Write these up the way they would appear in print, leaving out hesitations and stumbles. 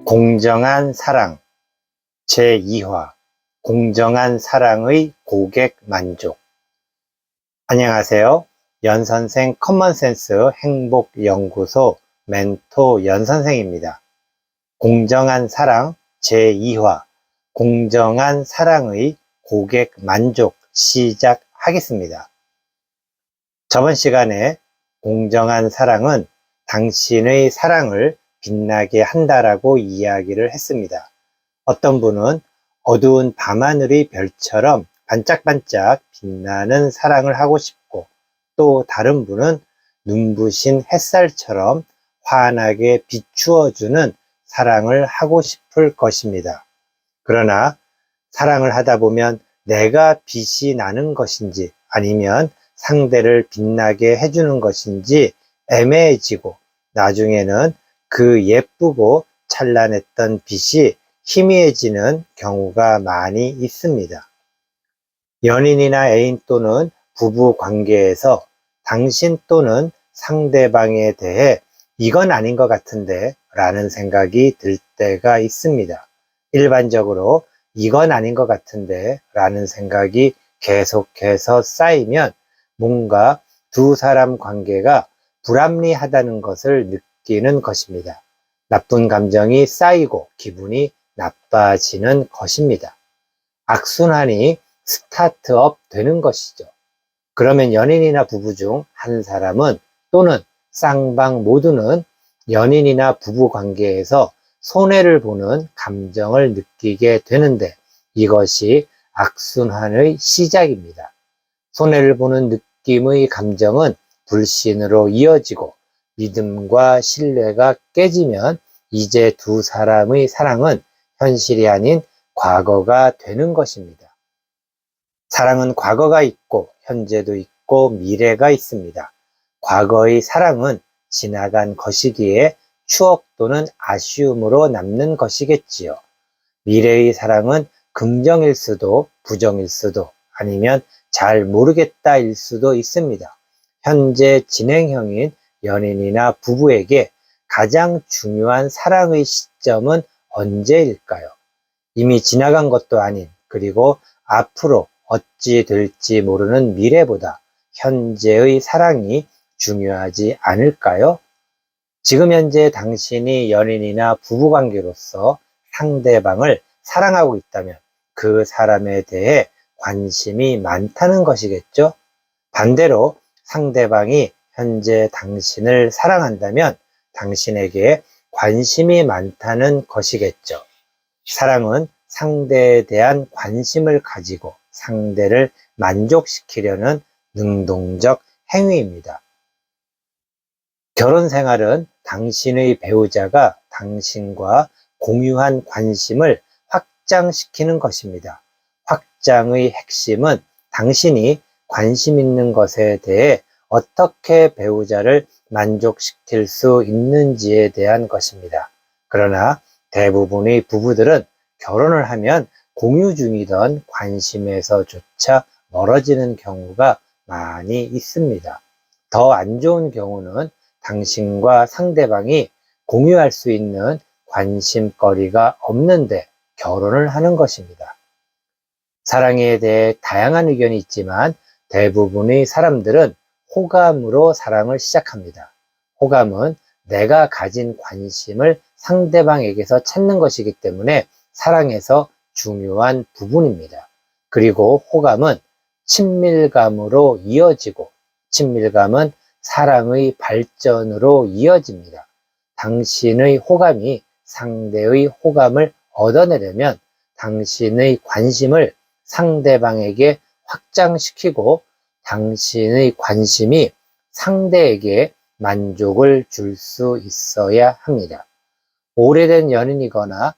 공정한 사랑 제2화 공정한 사랑의 고객 만족. 안녕하세요. 연선생 커먼센스 행복연구소 멘토 연선생입니다. 공정한 사랑 제2화 공정한 사랑의 고객 만족 시작하겠습니다. 저번 시간에 공정한 사랑은 당신의 사랑을 빛나게 한다라고 이야기를 했습니다. 어떤 분은 어두운 밤하늘의 별처럼 반짝반짝 빛나는 사랑을 하고 싶고, 또 다른 분은 눈부신 햇살처럼 환하게 비추어주는 사랑을 하고 싶을 것입니다. 그러나 사랑을 하다 보면 내가 빛이 나는 것인지 아니면 상대를 빛나게 해주는 것인지 애매해지고, 나중에는 그 예쁘고 찬란했던 빛이 희미해지는 경우가 많이 있습니다. 연인이나 애인 또는 부부 관계에서 당신 또는 상대방에 대해 이건 아닌 것 같은데 라는 생각이 들 때가 있습니다. 일반적으로 이건 아닌 것 같은데 라는 생각이 계속해서 쌓이면 뭔가 두 사람 관계가 불합리하다는 것을 느끼는 것입니다. 나쁜 감정이 쌓이고 기분이 나빠지는 것입니다. 악순환이 스타트업 되는 것이죠. 그러면 연인이나 부부 중 한 사람은 또는 쌍방 모두는 연인이나 부부 관계에서 손해를 보는 감정을 느끼게 되는데, 이것이 악순환의 시작입니다. 손해를 보는 느낌의 감정은 불신으로 이어지고, 믿음과 신뢰가 깨지면 이제 두 사람의 사랑은 현실이 아닌 과거가 되는 것입니다. 사랑은 과거가 있고 현재도 있고 미래가 있습니다. 과거의 사랑은 지나간 것이기에 추억 또는 아쉬움으로 남는 것이겠지요. 미래의 사랑은 긍정일 수도 부정일 수도 아니면 잘 모르겠다일 수도 있습니다. 현재 진행형인 연인이나 부부에게 가장 중요한 사랑의 시점은 언제일까요? 이미 지나간 것도 아닌, 그리고 앞으로 어찌 될지 모르는 미래보다 현재의 사랑이 중요하지 않을까요? 지금 현재 당신이 연인이나 부부관계로서 상대방을 사랑하고 있다면 그 사람에 대해 관심이 많다는 것이겠죠? 반대로 상대방이 현재 당신을 사랑한다면 당신에게 관심이 많다는 것이겠죠. 사랑은 상대에 대한 관심을 가지고 상대를 만족시키려는 능동적 행위입니다. 결혼 생활은 당신의 배우자가 당신과 공유한 관심을 확장시키는 것입니다. 확장의 핵심은 당신이 관심 있는 것에 대해 어떻게 배우자를 만족시킬 수 있는지에 대한 것입니다. 그러나 대부분의 부부들은 결혼을 하면 공유 중이던 관심에서조차 멀어지는 경우가 많이 있습니다. 더 안 좋은 경우는 당신과 상대방이 공유할 수 있는 관심거리가 없는데 결혼을 하는 것입니다. 사랑에 대해 다양한 의견이 있지만 대부분의 사람들은 호감으로 사랑을 시작합니다. 호감은 내가 가진 관심을 상대방에게서 찾는 것이기 때문에 사랑에서 중요한 부분입니다. 그리고 호감은 친밀감으로 이어지고, 친밀감은 사랑의 발전으로 이어집니다. 당신의 호감이 상대의 호감을 얻어내려면 당신의 관심을 상대방에게 확장시키고 당신의 관심이 상대에게 만족을 줄 수 있어야 합니다. 오래된 연인이거나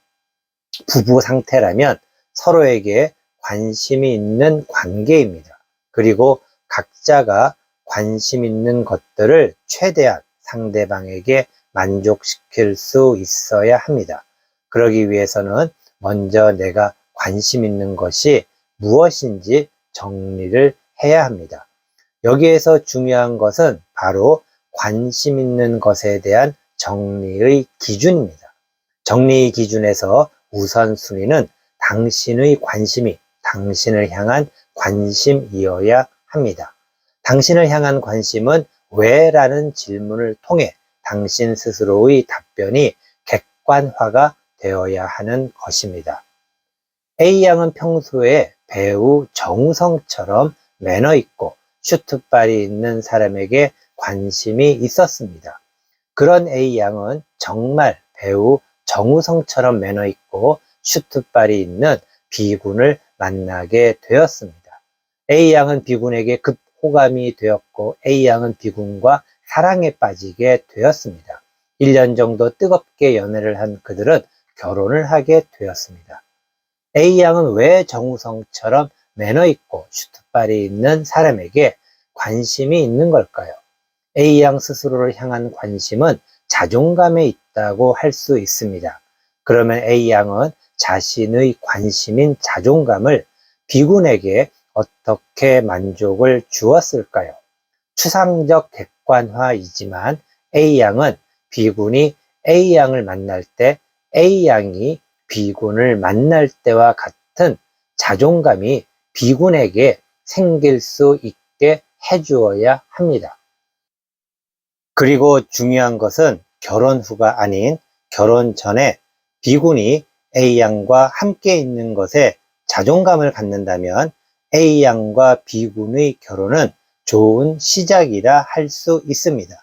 부부 상태라면 서로에게 관심이 있는 관계입니다. 그리고 각자가 관심 있는 것들을 최대한 상대방에게 만족시킬 수 있어야 합니다. 그러기 위해서는 먼저 내가 관심 있는 것이 무엇인지 정리를 해야 합니다. 여기에서 중요한 것은 바로 관심 있는 것에 대한 정리의 기준입니다. 정리 기준에서 우선순위는 당신의 관심이 당신을 향한 관심이어야 합니다. 당신을 향한 관심은 왜? 라는 질문을 통해 당신 스스로의 답변이 객관화가 되어야 하는 것입니다. A양은 평소에 배우 정우성처럼 매너 있고 슈트빨이 있는 사람에게 관심이 있었습니다. 그런 A양은 정말 배우 정우성처럼 매너 있고 슈트빨이 있는 B군을 만나게 되었습니다. A양은 B군에게 급 호감이 되었고 A양은 B군과 사랑에 빠지게 되었습니다. 1년 정도 뜨겁게 연애를 한 그들은 결혼을 하게 되었습니다. A양은 왜 정우성처럼 매너 있고 슈트빨이 있는 사람에게 관심이 있는 걸까요? A양 스스로를 향한 관심은 자존감에 있다고 할 수 있습니다. 그러면 A양은 자신의 관심인 자존감을 B군에게 어떻게 만족을 주었을까요? 추상적 객관화이지만 A양은 B군이 A양을 만날 때 A양이 B군을 만날 때와 같은 자존감이 B군에게 생길 수 있게 해주어야 합니다. 그리고 중요한 것은 결혼 후가 아닌 결혼 전에 B군이 A양과 함께 있는 것에 자존감을 갖는다면 A양과 B군의 결혼은 좋은 시작이라 할 수 있습니다.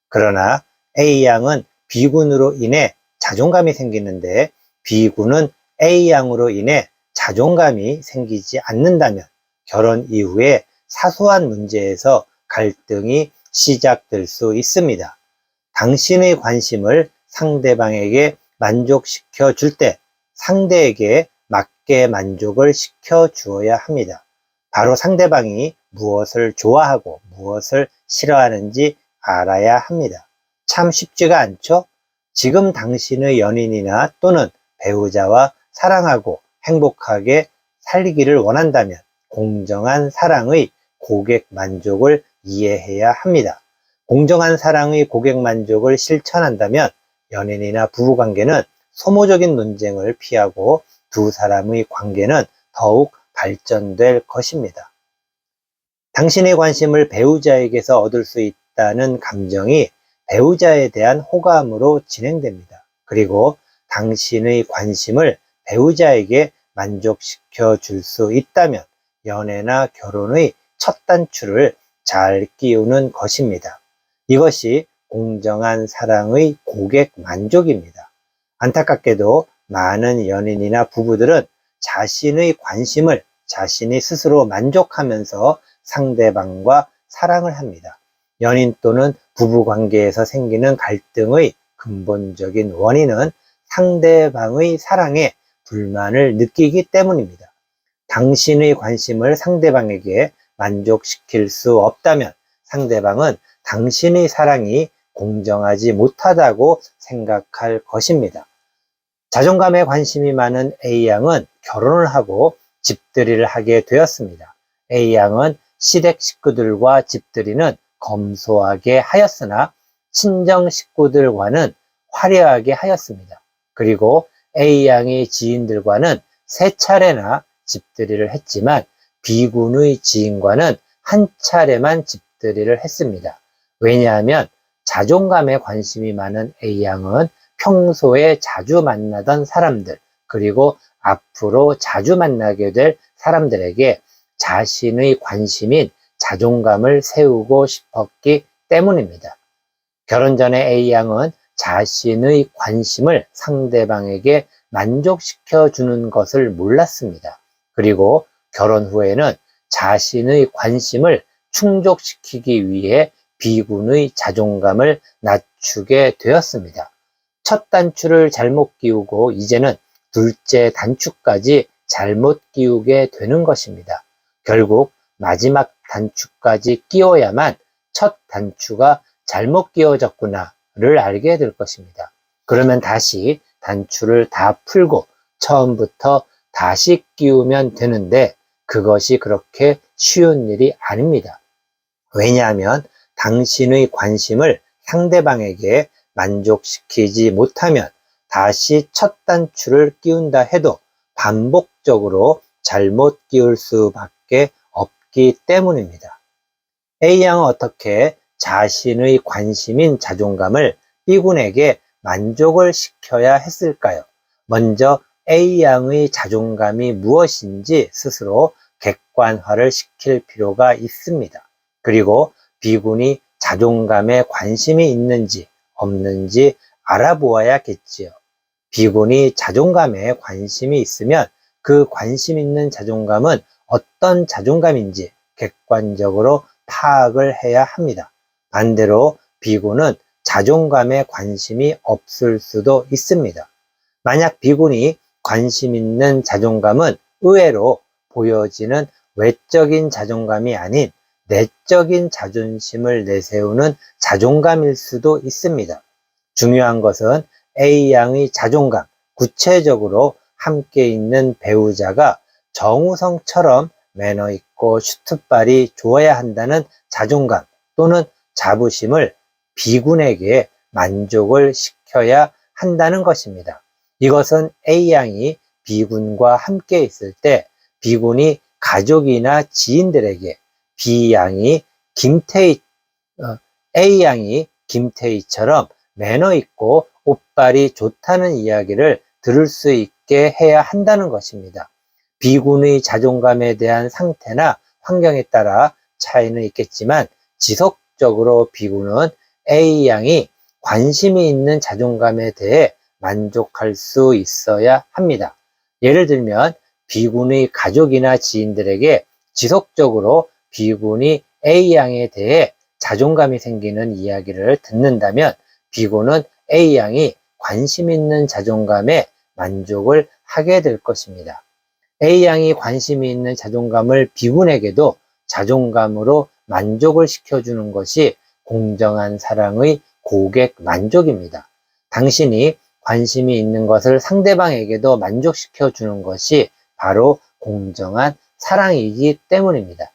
그러나 A양은 B군으로 인해 자존감이 생기는데 B군은 A양으로 인해 자존감이 생기지 않는다면 결혼 이후에 사소한 문제에서 갈등이 시작될 수 있습니다. 당신의 관심을 상대방에게 만족시켜 줄 때 상대에게 맞게 만족을 시켜 주어야 합니다. 바로 상대방이 무엇을 좋아하고 무엇을 싫어하는지 알아야 합니다. 참 쉽지가 않죠? 지금 당신의 연인이나 또는 배우자와 사랑하고 행복하게 살기를 원한다면 공정한 사랑의 고객 만족을 이해해야 합니다. 공정한 사랑의 고객 만족을 실천한다면 연인이나 부부관계는 소모적인 논쟁을 피하고 두 사람의 관계는 더욱 발전될 것입니다. 당신의 관심을 배우자에게서 얻을 수 있다는 감정이 배우자에 대한 호감으로 진행됩니다. 그리고 당신의 관심을 배우자에게 만족시켜 줄 수 있다면 연애나 결혼의 첫 단추를 잘 끼우는 것입니다. 이것이 공정한 사랑의 고객 만족입니다. 안타깝게도 많은 연인이나 부부들은 자신의 관심을 자신이 스스로 만족하면서 상대방과 사랑을 합니다. 연인 또는 부부 관계에서 생기는 갈등의 근본적인 원인은 상대방의 사랑에 불만을 느끼기 때문입니다. 당신의 관심을 상대방에게 만족시킬 수 없다면 상대방은 당신의 사랑이 공정하지 못하다고 생각할 것입니다. 자존감에 관심이 많은 A양은 결혼을 하고 집들이를 하게 되었습니다. A양은 시댁 식구들과 집들이는 검소하게 하였으나 친정 식구들과는 화려하게 하였습니다. 그리고 A양의 지인들과는 3차례나 집들이를 했지만 B군의 지인과는 한 차례만 집들이를 했습니다. 왜냐하면 자존감에 관심이 많은 A양은 평소에 자주 만나던 사람들 그리고 앞으로 자주 만나게 될 사람들에게 자신의 관심인 자존감을 세우고 싶었기 때문입니다. 결혼 전에 A양은 자신의 관심을 상대방에게 만족시켜 주는 것을 몰랐습니다. 그리고 결혼 후에는 자신의 관심을 충족시키기 위해 B군의 자존감을 낮추게 되었습니다. 첫 단추를 잘못 끼우고 이제는 둘째 단추까지 잘못 끼우게 되는 것입니다. 결국 마지막 단추까지 끼워야만 첫 단추가 잘못 끼워졌구나를 알게 될 것입니다. 그러면 다시 단추를 다 풀고 처음부터 다시 끼우면 되는데 그것이 그렇게 쉬운 일이 아닙니다. 왜냐하면 당신의 관심을 상대방에게 만족시키지 못하면 다시 첫 단추를 끼운다 해도 반복적으로 잘못 끼울 수밖에 없기 때문입니다. A양은 어떻게 자신의 관심인 자존감을 B군에게 만족을 시켜야 했을까요? 먼저 A양의 자존감이 무엇인지 스스로 객관화를 시킬 필요가 있습니다. 그리고 B군이 자존감에 관심이 있는지 없는지 알아보아야겠지요. B군이 자존감에 관심이 있으면 그 관심 있는 자존감은 어떤 자존감인지 객관적으로 파악을 해야 합니다. 반대로 B군은 자존감에 관심이 없을 수도 있습니다. 만약 B군이 관심 있는 자존감은 의외로 보여지는 외적인 자존감이 아닌 내적인 자존심을 내세우는 자존감일 수도 있습니다. 중요한 것은 A양의 자존감, 구체적으로 함께 있는 배우자가 정우성처럼 매너 있고 슈트빨이 좋아야 한다는 자존감 또는 자부심을 B군에게 만족을 시켜야 한다는 것입니다. 이것은 A양이 B군과 함께 있을 때 B군이 가족이나 지인들에게 A양이 김태희처럼 매너 있고 옷빨이 좋다는 이야기를 들을 수 있게 해야 한다는 것입니다. B군의 자존감에 대한 상태나 환경에 따라 차이는 있겠지만 지속적으로 B군은 A양이 관심이 있는 자존감에 대해 만족할 수 있어야 합니다. 예를 들면 B군의 가족이나 지인들에게 지속적으로 B군이 A양에 대해 자존감이 생기는 이야기를 듣는다면 B군은 A양이 관심 있는 자존감에 만족을 하게 될 것입니다. A양이 관심이 있는 자존감을 B군에게도 자존감으로 만족을 시켜주는 것이 공정한 사랑의 고객 만족입니다. 당신이 관심이 있는 것을 상대방에게도 만족시켜 주는 것이 바로 공정한 사랑이기 때문입니다.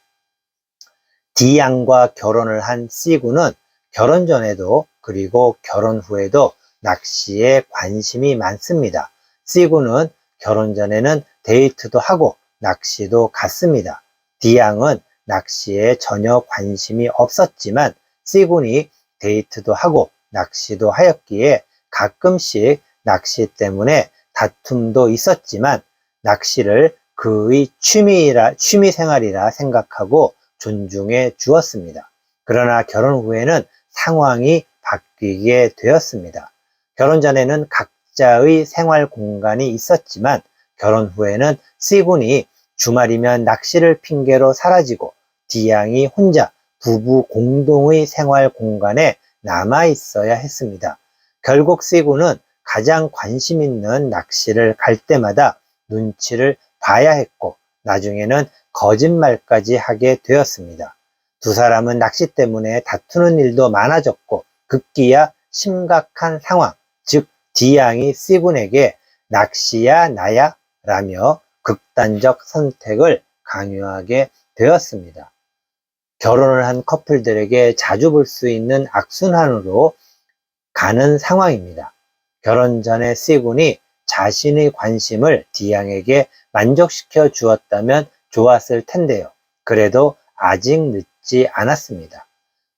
D양과 결혼을 한 C군은 결혼 전에도 그리고 결혼 후에도 낚시에 관심이 많습니다. C군은 결혼 전에는 데이트도 하고 낚시도 갔습니다. D양은 낚시에 전혀 관심이 없었지만 C군이 데이트도 하고 낚시도 하였기에 가끔씩 낚시 때문에 다툼도 있었지만 낚시를 그의 취미 생활이라 생각하고 존중해 주었습니다. 그러나 결혼 후에는 상황이 바뀌게 되었습니다. 결혼 전에는 각자의 생활 공간이 있었지만 결혼 후에는 C군이 주말이면 낚시를 핑계로 사라지고 D양이 혼자 부부 공동의 생활 공간에 남아 있어야 했습니다. 결국 C군은 가장 관심 있는 낚시를 갈 때마다 눈치를 봐야 했고 나중에는 거짓말까지 하게 되었습니다. 두 사람은 낚시 때문에 다투는 일도 많아졌고 급기야 심각한 상황, 즉 D양이 C군에게 낚시야 나야 라며 극단적 선택을 강요하게 되었습니다. 결혼을 한 커플들에게 자주 볼 수 있는 악순환으로 가는 상황입니다. 결혼 전에 C군이 자신의 관심을 D양에게 만족시켜 주었다면 좋았을 텐데요. 그래도 아직 늦지 않았습니다.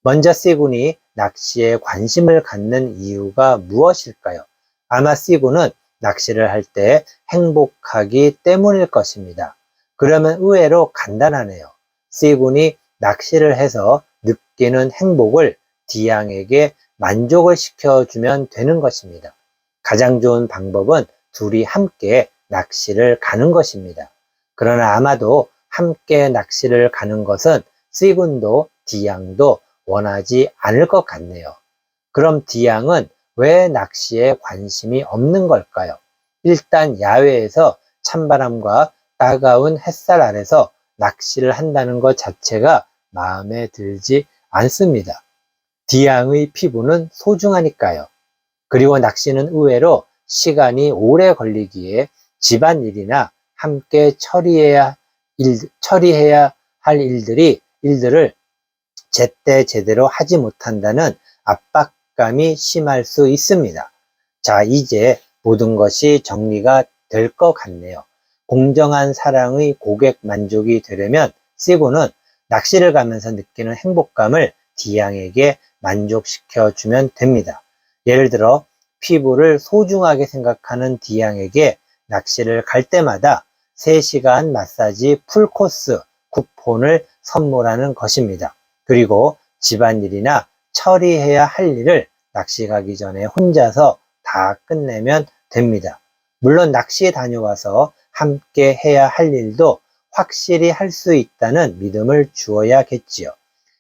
먼저 C군이 낚시에 관심을 갖는 이유가 무엇일까요? 아마 C군은 낚시를 할 때 행복하기 때문일 것입니다. 그러면 의외로 간단하네요. C군이 낚시를 해서 느끼는 행복을 D양에게 만족을 시켜주면 되는 것입니다. 가장 좋은 방법은 둘이 함께 낚시를 가는 것입니다. 그러나 아마도 함께 낚시를 가는 것은 C군도 D양도 원하지 않을 것 같네요. 그럼 D양은 왜 낚시에 관심이 없는 걸까요? 일단 야외에서 찬바람과 따가운 햇살 아래서 낚시를 한다는 것 자체가 마음에 들지 않습니다. D양의 피부는 소중하니까요. 그리고 낚시는 의외로 시간이 오래 걸리기에 집안일이나 함께 처리해야 할 일들을 제때 제대로 하지 못한다는 압박감이 심할 수 있습니다. 자, 이제 모든 것이 정리가 될 것 같네요. 공정한 사랑의 고객 만족이 되려면 C군은 낚시를 가면서 느끼는 행복감을 D양에게 만족시켜주면 됩니다. 예를 들어 피부를 소중하게 생각하는 D양에게 낚시를 갈 때마다 3시간 마사지 풀코스 쿠폰을 선물하는 것입니다. 그리고 집안일이나 처리해야 할 일을 낚시 가기 전에 혼자서 다 끝내면 됩니다. 물론 낚시에 다녀와서 함께 해야 할 일도 확실히 할 수 있다는 믿음을 주어야겠지요.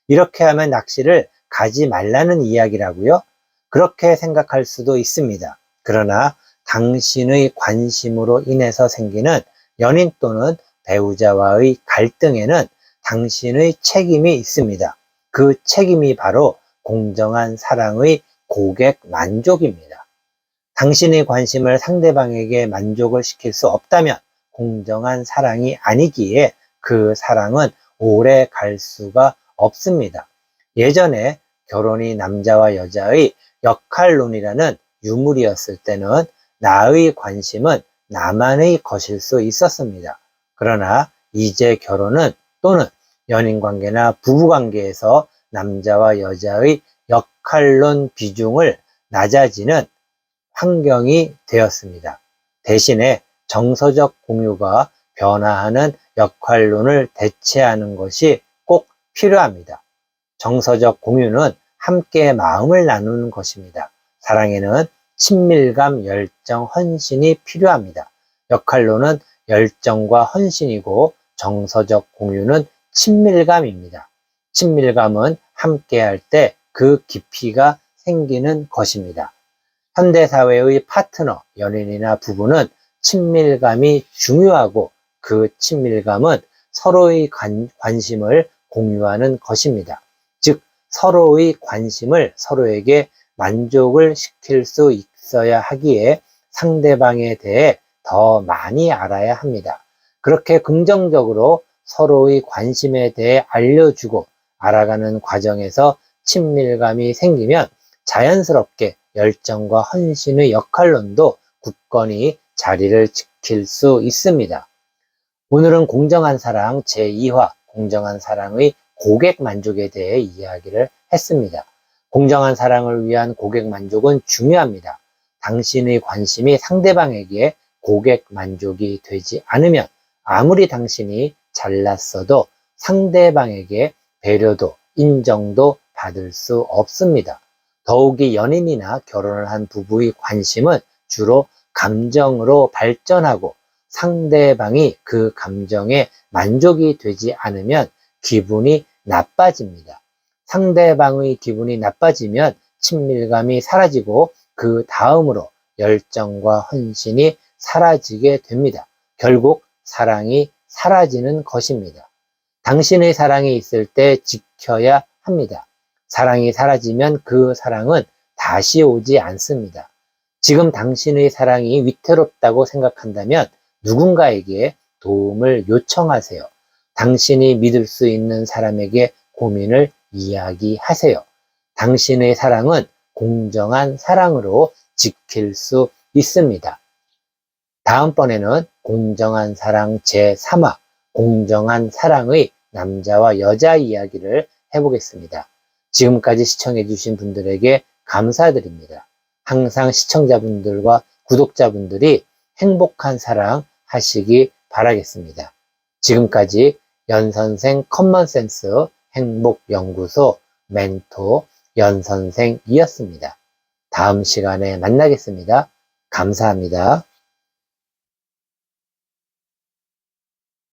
이렇게 하면 낚시를 가지 말라는 이야기라고요? 그렇게 생각할 수도 있습니다. 그러나 당신의 관심으로 인해서 생기는 연인 또는 배우자와의 갈등에는 당신의 책임이 있습니다. 그 책임이 바로 공정한 사랑의 고객 만족입니다. 당신의 관심을 상대방에게 만족을 시킬 수 없다면 공정한 사랑이 아니기에 그 사랑은 오래 갈 수가 없습니다. 예전에 결혼이 남자와 여자의 역할론이라는 유물이었을 때는 나의 관심은 나만의 것일 수 있었습니다. 그러나 이제 결혼은 또는 연인관계나 부부관계에서 남자와 여자의 역할론 비중을 낮아지는 환경이 되었습니다. 대신에 정서적 공유가 변화하는 역할론을 대체하는 것이 꼭 필요합니다. 정서적 공유는 함께 마음을 나누는 것입니다. 사랑에는 친밀감, 열정, 헌신이 필요합니다. 역할론은 열정과 헌신이고 정서적 공유는 친밀감입니다. 친밀감은 함께할 때 그 깊이가 생기는 것입니다. 현대사회의 파트너, 연인이나 부부는 친밀감이 중요하고 그 친밀감은 서로의 관심을 공유하는 것입니다. 즉, 서로의 관심을 서로에게 만족을 시킬 수 있어야 하기에 상대방에 대해 더 많이 알아야 합니다. 그렇게 긍정적으로 서로의 관심에 대해 알려주고 알아가는 과정에서 친밀감이 생기면 자연스럽게 열정과 헌신의 역할론도 굳건히 자리를 지킬 수 있습니다. 오늘은 공정한 사랑 제2화 공정한 사랑의 고객 만족에 대해 이야기를 했습니다. 공정한 사랑을 위한 고객 만족은 중요합니다. 당신의 관심이 상대방에게 고객 만족이 되지 않으면 아무리 당신이 잘났어도 상대방에게 배려도 인정도 받을 수 없습니다. 더욱이 연인이나 결혼을 한 부부의 관심은 주로 감정으로 발전하고 상대방이 그 감정에 만족이 되지 않으면 기분이 나빠집니다. 상대방의 기분이 나빠지면 친밀감이 사라지고 그 다음으로 열정과 헌신이 사라지게 됩니다. 결국 사랑이 사라지는 것입니다. 당신의 사랑이 있을 때 지켜야 합니다. 사랑이 사라지면 그 사랑은 다시 오지 않습니다. 지금 당신의 사랑이 위태롭다고 생각한다면 누군가에게 도움을 요청하세요. 당신이 믿을 수 있는 사람에게 고민을 이야기하세요. 당신의 사랑은 공정한 사랑으로 지킬 수 있습니다. 다음번에는 공정한 사랑 제3화 공정한 사랑의 남자와 여자 이야기를 해보겠습니다. 지금까지 시청해주신 분들에게 감사드립니다. 항상 시청자분들과 구독자분들이 행복한 사랑 하시기 바라겠습니다. 지금까지 연선생 커먼센스 행복연구소 멘토 연선생이었습니다. 다음 시간에 만나겠습니다. 감사합니다.